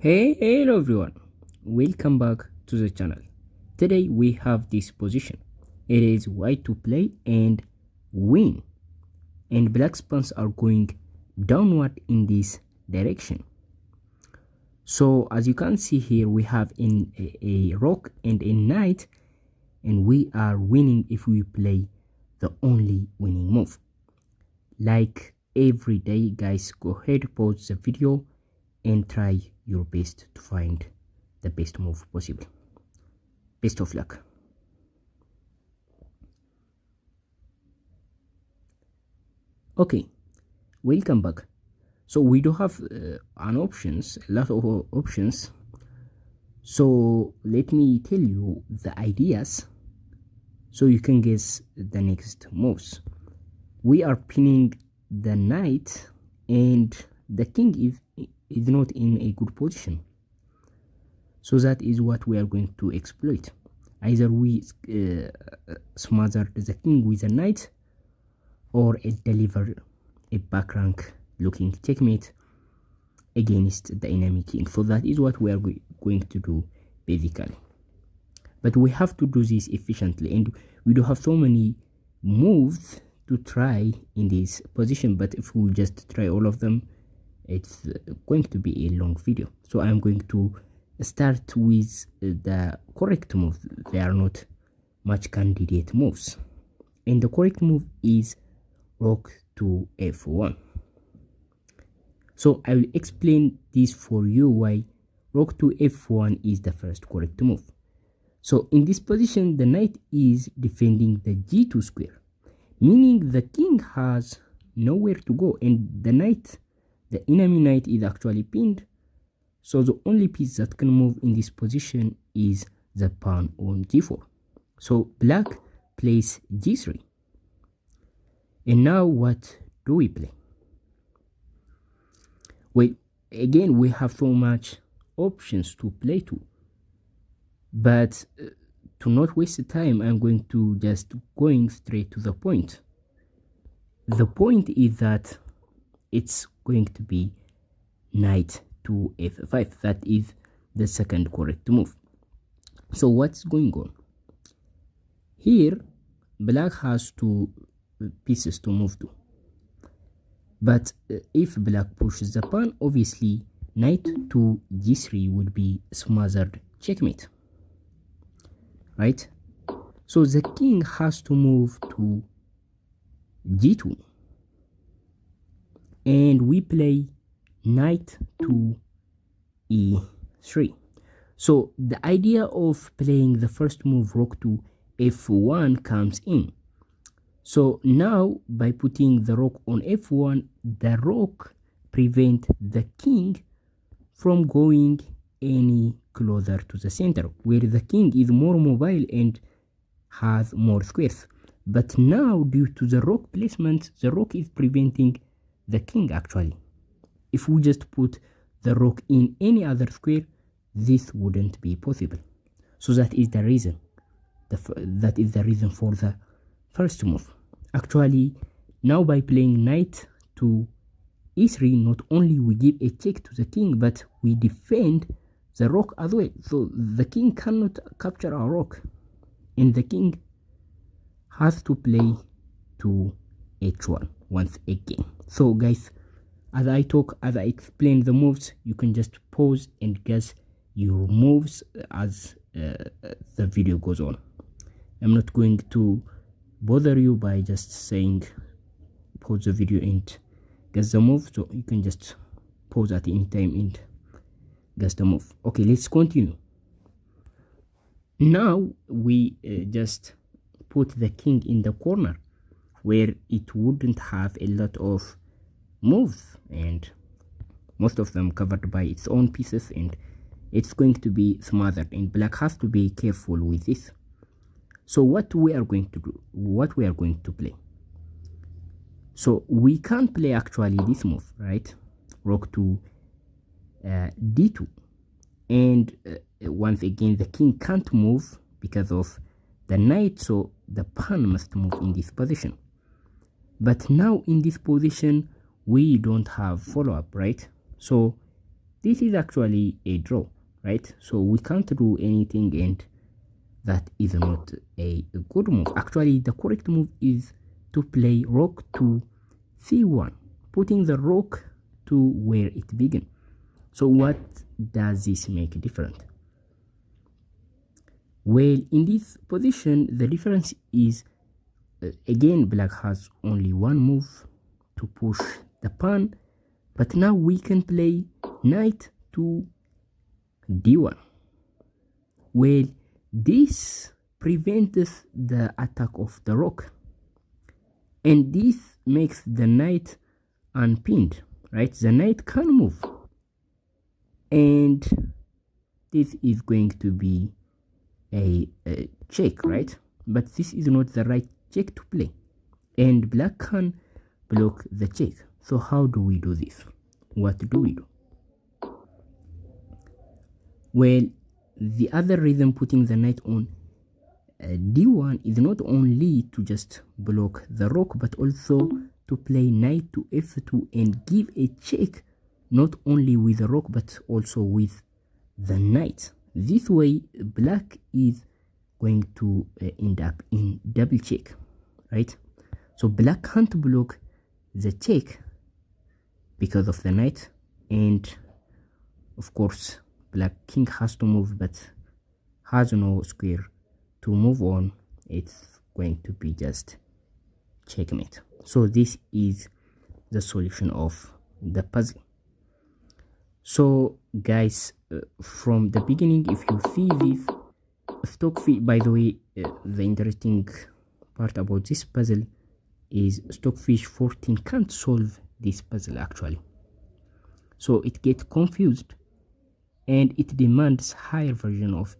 Hey, hello everyone, welcome back to the channel. Today we have this position. It is white to play and win, and black's pawns are going downward in this direction. So as you can see here, we have a rook and a knight, and we are winning if we play the only winning move. Like every day, guys, go ahead, pause the video and try your best to find the best move possible. Best of luck. Okay, welcome back. So we do have a lot of options. So let me tell you the ideas so you can guess the next moves. We are pinning the knight, and the king is not in a good position. So that is what we are going to exploit. Either we smother the king with a knight, or it deliver a back rank looking checkmate against the enemy king. So that is what we are going to do basically. But we have to do this efficiently, and we do have so many moves to try in this position. But if we just try all of them, it's going to be a long video. So I'm going to start with the correct move. There are not much candidate moves, and the correct move is rook to f1. So I will explain this for you why rook to f1 is the first correct move. So in this position, the knight is defending the g2 square, meaning the king has nowhere to go, and the enemy knight is actually pinned. So the only piece that can move in this position is the pawn on g4. So black plays g3. And now what do we play? Well, again, we have so much options to play to. But to not waste the time, I'm going to just going straight to the point. The point is that it's going to be knight to f5. That is the second correct move. So what's going on? Here, black has two pieces to move to. But if black pushes the pawn, obviously knight to g3 would be smothered checkmate. Right? So the king has to move to g2. And we play knight to e3. So the idea of playing the first move rook to f1 comes in. So now by putting the rook on f1, the rook prevents the king from going any closer to the center, where the king is more mobile and has more squares. But now, due to the rook placement, the rook is preventing the king actually. If we just put the rook in any other square, this wouldn't be possible. So that is the reason. That is the reason for the first move. Actually, now by playing knight to e3, not only we give a check to the king, but we defend the rook as well. So the king cannot capture our rook, and the king has to play to h1 once again. So guys, as I explain the moves, you can just pause and guess your moves as the video goes on. I'm not going to bother you by just saying pause the video and guess the move, so you can just pause at any time and guess the move. Okay, let's continue. Now we just put the king in the corner where it wouldn't have a lot of moves, and most of them covered by its own pieces, and it's going to be smothered, and black has to be careful with this. So what we are going to do, what we are going to play. So we can play actually this move, right? Rook to d2, and once again the king can't move because of the knight, so the pawn must move in this position. But now in this position we don't have follow-up, right? So this is actually a draw, right? So we can't do anything, and that is not a good move. Actually, the correct move is to play rook to c1, putting the rook to where it began. So what does this make different? Well, in this position, the difference is, again, black has only one move to push the pawn, but now we can play knight to d1. Well, this prevents the attack of the rook, and this makes the knight unpinned, right? The knight can move, and this is going to be a check, right? But this is not the right check to play, and black can block the check. So how do we do this? What do we do? Well, the other reason putting the knight on d1 is not only to just block the rook, but also to play knight to f2 and give a check not only with the rook but also with the knight. This way, black is going to end up in double check, right? So black can't block the check because of the knight, and of course black king has to move but has no square to move on. It's going to be just checkmate. So this is the solution of the puzzle. So guys, from the beginning, if you see this stockfish, by the way, the interesting part about this puzzle is Stockfish 14 can't solve this puzzle actually. So it gets confused, and it demands higher version of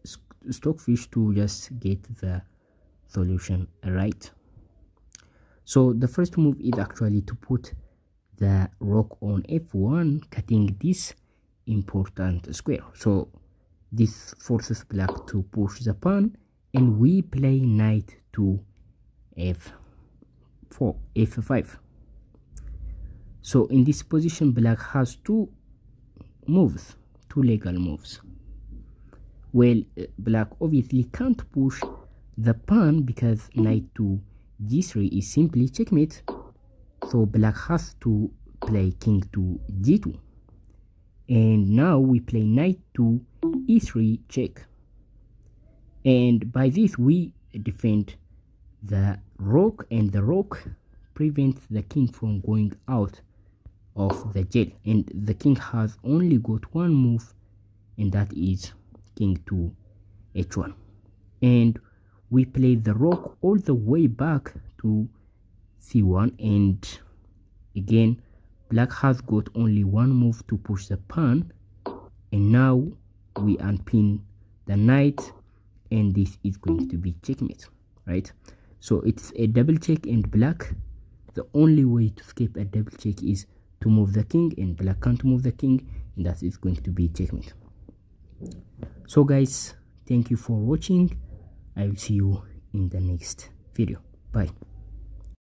Stockfish to just get the solution right. So the first move is actually to put the rook on f1, cutting this important square. So this forces black to push the pawn, and we play knight to f5. So in this position, black has two moves, two legal moves. Well, black obviously can't push the pawn because knight to g3 is simply checkmate. So black has to play king to g2. And now we play knight to e3 check. And by this we defend the rook, and the rook prevents the king from going out of the jail. And the king has only got one move, and that is king to h1. And we play the rook all the way back to c1, and again black has got only one move to push the pawn, and now we unpin the knight, and this is going to be checkmate, right? So it's a double check, and black, the only way to escape a double check is to move the king, and black can't move the king, and that is going to be checkmate. So guys, thank you for watching. I will see you in the next video. Bye.